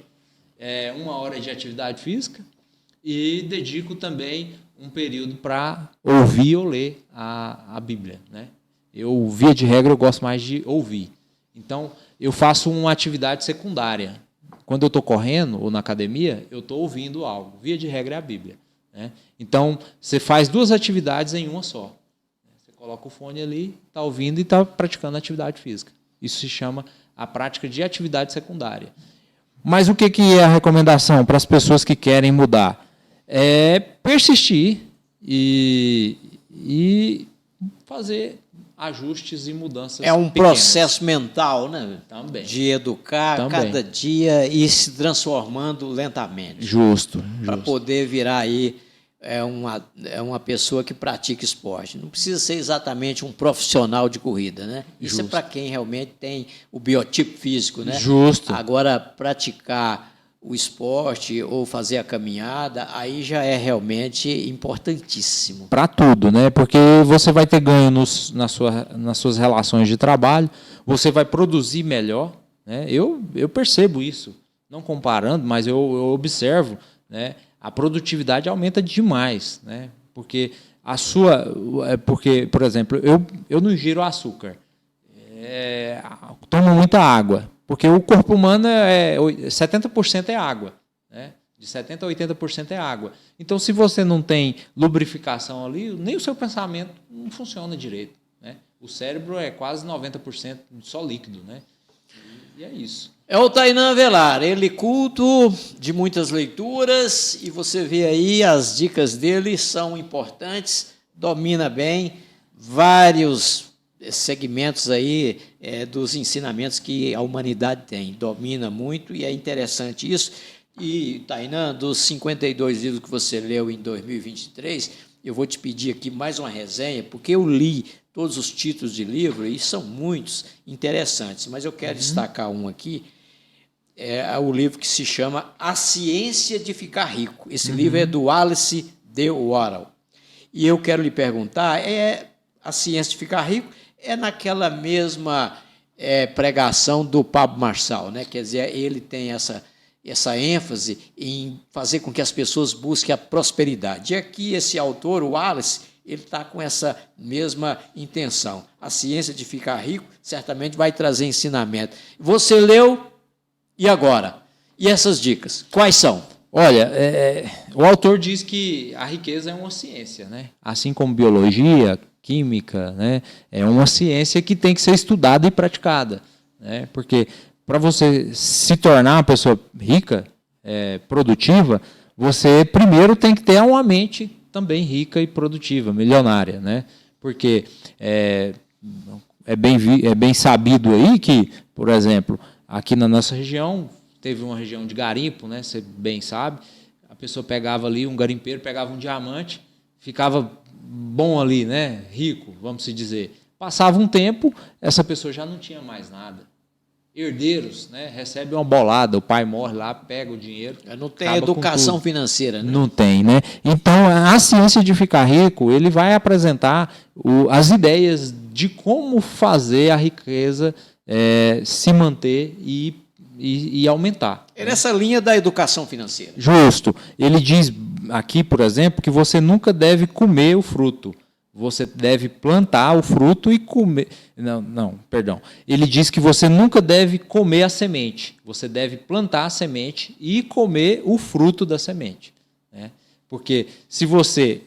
1 hora de atividade física e dedico também um período para ouvir ou ler a Bíblia. Né? Eu, via de regra, eu gosto mais de ouvir. Então, eu faço uma atividade secundária. Quando eu estou correndo ou na academia, eu estou ouvindo algo. Via de regra é a Bíblia. Né? Então, você faz 2 atividades em uma só. Você coloca o fone ali, está ouvindo e está praticando atividade física. Isso se chama a prática de atividade secundária. Mas o que é a recomendação para as pessoas que querem mudar? É persistir e fazer ajustes e mudanças É um pequenas. processo mental, né? Também. De educar cada dia e se transformando lentamente. Justo. Para poder virar aí uma pessoa que pratica esporte. Não precisa ser exatamente um profissional de corrida, né? Isso Justo. é para quem realmente tem o biotipo físico, né? Justo. Agora, praticar o esporte ou fazer a caminhada, aí já é realmente importantíssimo. Para tudo, né? Porque você vai ter ganho nas suas relações de trabalho, você vai produzir melhor. Né? Eu percebo isso, não comparando, mas eu observo, né? A produtividade aumenta demais, né? Porque por exemplo, eu não ingiro açúcar, tomo muita água, porque o corpo humano 70% é água, né? De 70% a 80% é água. Então, se você não tem lubrificação ali, nem o seu pensamento não funciona direito. Né? O cérebro é quase 90% só líquido, né? E é isso. É o Tainan Avelar, ele culto de muitas leituras, e você vê aí as dicas dele são importantes, domina bem vários segmentos aí dos ensinamentos que a humanidade tem, domina muito e é interessante isso. E, Tainan, dos 52 livros que você leu em 2023, eu vou te pedir aqui mais uma resenha, porque eu li todos os títulos de livro e são muitos interessantes, mas eu quero destacar um aqui, é o livro que se chama A Ciência de Ficar Rico. Esse livro é do Alice de Warrell. E eu quero lhe perguntar, a ciência de ficar rico é naquela mesma pregação do Pablo Marçal, né? Quer dizer, ele tem essa ênfase em fazer com que as pessoas busquem a prosperidade. E aqui esse autor, o Alice, ele está com essa mesma intenção. A ciência de ficar rico certamente vai trazer ensinamento. Você leu, e agora? E essas dicas, quais são? Olha, o autor diz que a riqueza é uma ciência, né? Assim como biologia, química, né? É uma ciência que tem que ser estudada e praticada, né? Porque para você se tornar uma pessoa rica, produtiva, você primeiro tem que ter uma mente também rica e produtiva, milionária, né? Porque é bem sabido aí que, por exemplo, aqui na nossa região, teve uma região de garimpo, né? Você bem sabe, a pessoa pegava ali, um garimpeiro pegava um diamante, ficava bom ali, né? Rico, vamos se dizer. Passava um tempo, essa pessoa já não tinha mais nada. Herdeiros, né? Recebe uma bolada, o pai morre lá, pega o dinheiro. Não tem educação financeira, né? Não tem, né? Então, a ciência de ficar rico, ele vai apresentar as ideias de como fazer a riqueza se manter e aumentar. É nessa linha da educação financeira. Justo. Ele diz aqui, por exemplo, que você nunca deve comer o fruto. Você deve plantar o fruto e comer... Perdão. Ele diz que você nunca deve comer a semente. Você deve plantar a semente e comer o fruto da semente. Né? Porque se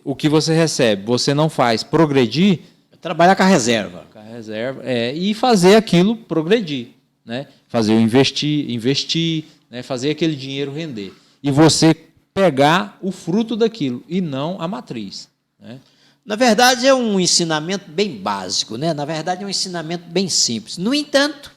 o que você recebe, você não faz progredir... Trabalhar com a reserva. Com a reserva, e fazer aquilo progredir. Né? Fazer investir, né? Fazer aquele dinheiro render. E você pegar o fruto daquilo e não a matriz, né? Na verdade, é um ensinamento bem básico, né? Na verdade, é um ensinamento bem simples. No entanto,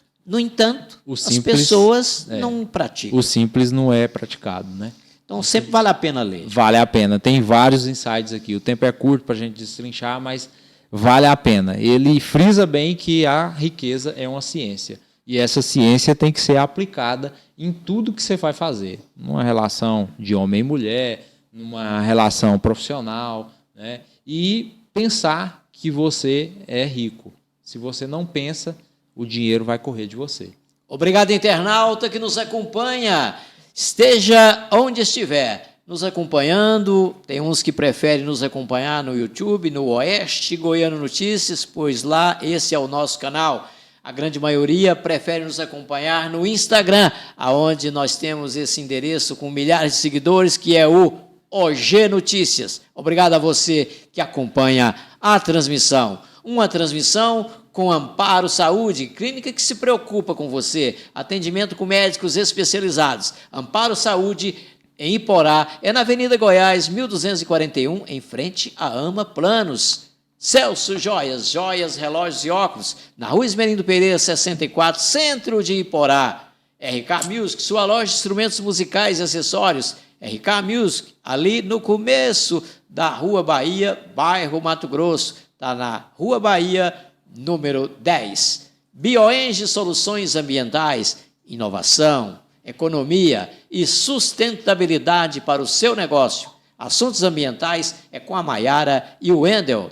O as simples, pessoas não praticam. O simples não é praticado, né? Então, sempre vale a pena ler. Vale a pena. Tem vários insights aqui. O tempo é curto para a gente destrinchar, mas vale a pena. Ele frisa bem que a riqueza é uma ciência. E essa ciência tem que ser aplicada em tudo que você vai fazer. Numa relação de homem e mulher, numa relação profissional, né? E pensar que você é rico. Se você não pensa, o dinheiro vai correr de você. Obrigado, internauta que nos acompanha. Esteja onde estiver, nos acompanhando. Tem uns que preferem nos acompanhar no YouTube, no Oeste Goiano Notícias, pois lá esse é o nosso canal. A grande maioria prefere nos acompanhar no Instagram, aonde nós temos esse endereço com milhares de seguidores, que é o OG Notícias. Obrigado a você que acompanha a transmissão. Uma transmissão com Amparo Saúde, clínica que se preocupa com você. Atendimento com médicos especializados. Amparo Saúde, em Iporá, é na Avenida Goiás, 1241, em frente à Ama Planos. Celso Joias, joias, relógios e óculos, na Rua Esmerindo Pereira, 64, centro de Iporá. RK Music, sua loja de instrumentos musicais e acessórios. RK Music, ali no começo da Rua Bahia, bairro Mato Grosso. Está na Rua Bahia, número 10. Bioenge Soluções Ambientais, inovação, economia e sustentabilidade para o seu negócio. Assuntos ambientais é com a Maiara e o Wendel.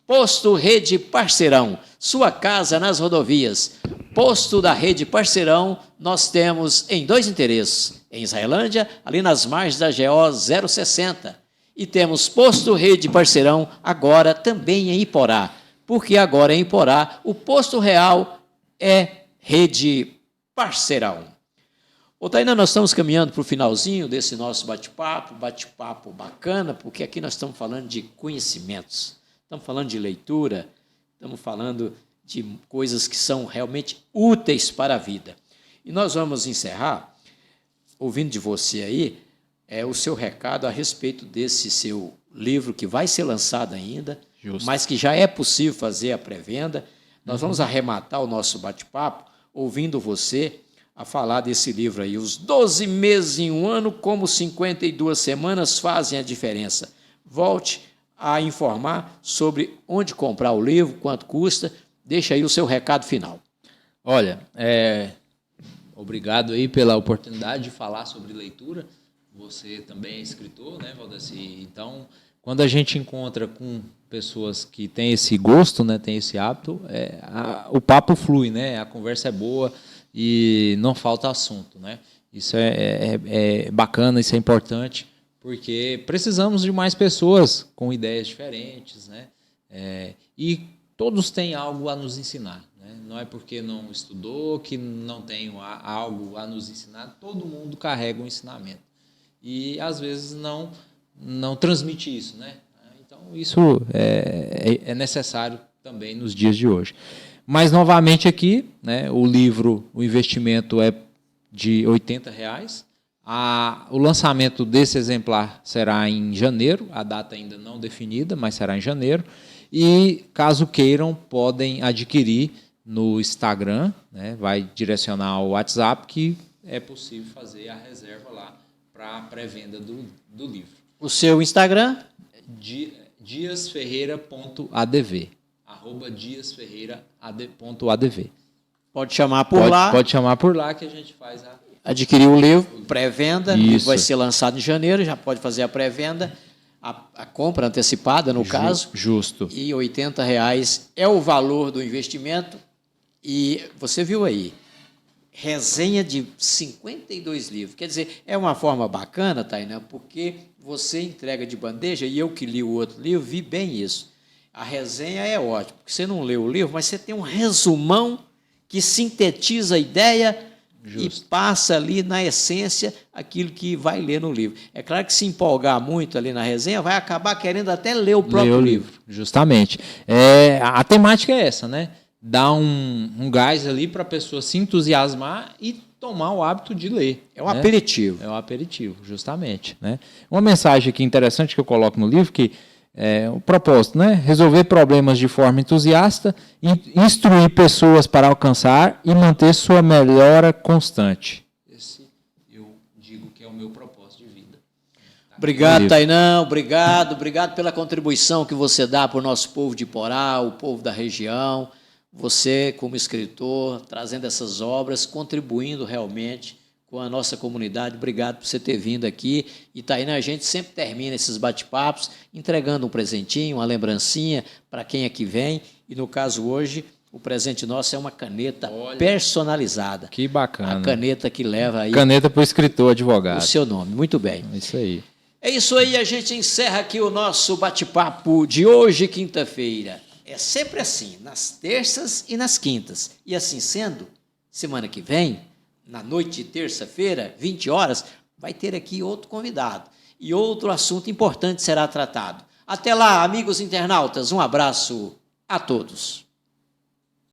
Posto Rede Parceirão, sua casa nas rodovias. Posto da Rede Parceirão, nós temos em 2 endereços, em Israelândia, ali nas margens da GO 060. E temos Posto Rede Parceirão agora também em Iporá, porque agora em Iporá o posto real é Rede Parceirão. Ô, Tainá, nós estamos caminhando para o finalzinho desse nosso bate-papo bacana, porque aqui nós estamos falando de conhecimentos, estamos falando de leitura, estamos falando de coisas que são realmente úteis para a vida. E nós vamos encerrar, ouvindo de você aí, o seu recado a respeito desse seu livro, que vai ser lançado ainda, Justo. mas que já é possível fazer a pré-venda. Nós vamos arrematar o nosso bate-papo ouvindo você a falar desse livro aí, Os 12 Meses em um Ano, como 52 semanas fazem a diferença. Volte a informar sobre onde comprar o livro, quanto custa. Deixa aí o seu recado final. Olha, obrigado aí pela oportunidade de falar sobre leitura. Você também é escritor, né, Valdeci? Então, quando a gente encontra com pessoas que têm esse gosto, né, têm esse hábito, o papo flui, né? A conversa é boa e não falta assunto, né? Isso é bacana, isso é importante, porque precisamos de mais pessoas com ideias diferentes, né? E todos têm algo a nos ensinar, né? Não é porque não estudou que não tem algo a nos ensinar. Todo mundo carrega um ensinamento. E, às vezes, não transmite isso, né? Então, isso é necessário também nos dias de hoje. Mas, novamente, aqui, né, o livro, o investimento é de R$ 80. O lançamento desse exemplar será em janeiro, a data ainda não definida, mas será em janeiro. E, caso queiram, podem adquirir no Instagram, né, vai direcionar ao WhatsApp, que é possível fazer a reserva lá para a pré-venda do livro. O seu Instagram? diasferreira.adv @diasferreira.adv. Pode chamar por lá. Pode chamar por lá que a gente faz adquirir o livro, pré-venda, que Isso. vai ser lançado em janeiro, já pode fazer a pré-venda, a compra antecipada, no caso. Justo. E R$ 80 é o valor do investimento. E você viu aí, resenha de 52 livros. Quer dizer, é uma forma bacana, Tainá, porque você entrega de bandeja, e eu que li o outro livro, vi bem isso. A resenha é ótima, porque você não leu o livro, mas você tem um resumão que sintetiza a ideia e passa ali na essência aquilo que vai ler no livro. É claro que se empolgar muito ali na resenha, vai acabar querendo até ler o próprio livro. Justamente. A temática é essa, né? Dar um gás ali para a pessoa se entusiasmar e tomar o hábito de ler. É um aperitivo. É um aperitivo, justamente. Né? Uma mensagem aqui interessante que eu coloco no livro, que é o propósito, né? Resolver problemas de forma entusiasta, instruir pessoas para alcançar e manter sua melhora constante. Esse eu digo que é o meu propósito de vida. Obrigado, Tainã, obrigado pela contribuição que você dá para o nosso povo de Iporá, o povo da região. Você, como escritor, trazendo essas obras, contribuindo realmente com a nossa comunidade. Obrigado por você ter vindo aqui. E, Tainã, a gente sempre termina esses bate-papos entregando um presentinho, uma lembrancinha para quem aqui vem. E, no caso hoje, o presente nosso é uma caneta personalizada. Que bacana. A caneta que leva aí... Caneta para o escritor, advogado. O seu nome. Muito bem. Isso aí. É isso aí, a gente encerra aqui o nosso bate-papo de hoje, quinta-feira. É sempre assim, nas terças e nas quintas. E assim sendo, semana que vem, na noite de terça-feira, 20 horas, vai ter aqui outro convidado. E outro assunto importante será tratado. Até lá, amigos internautas, um abraço a todos.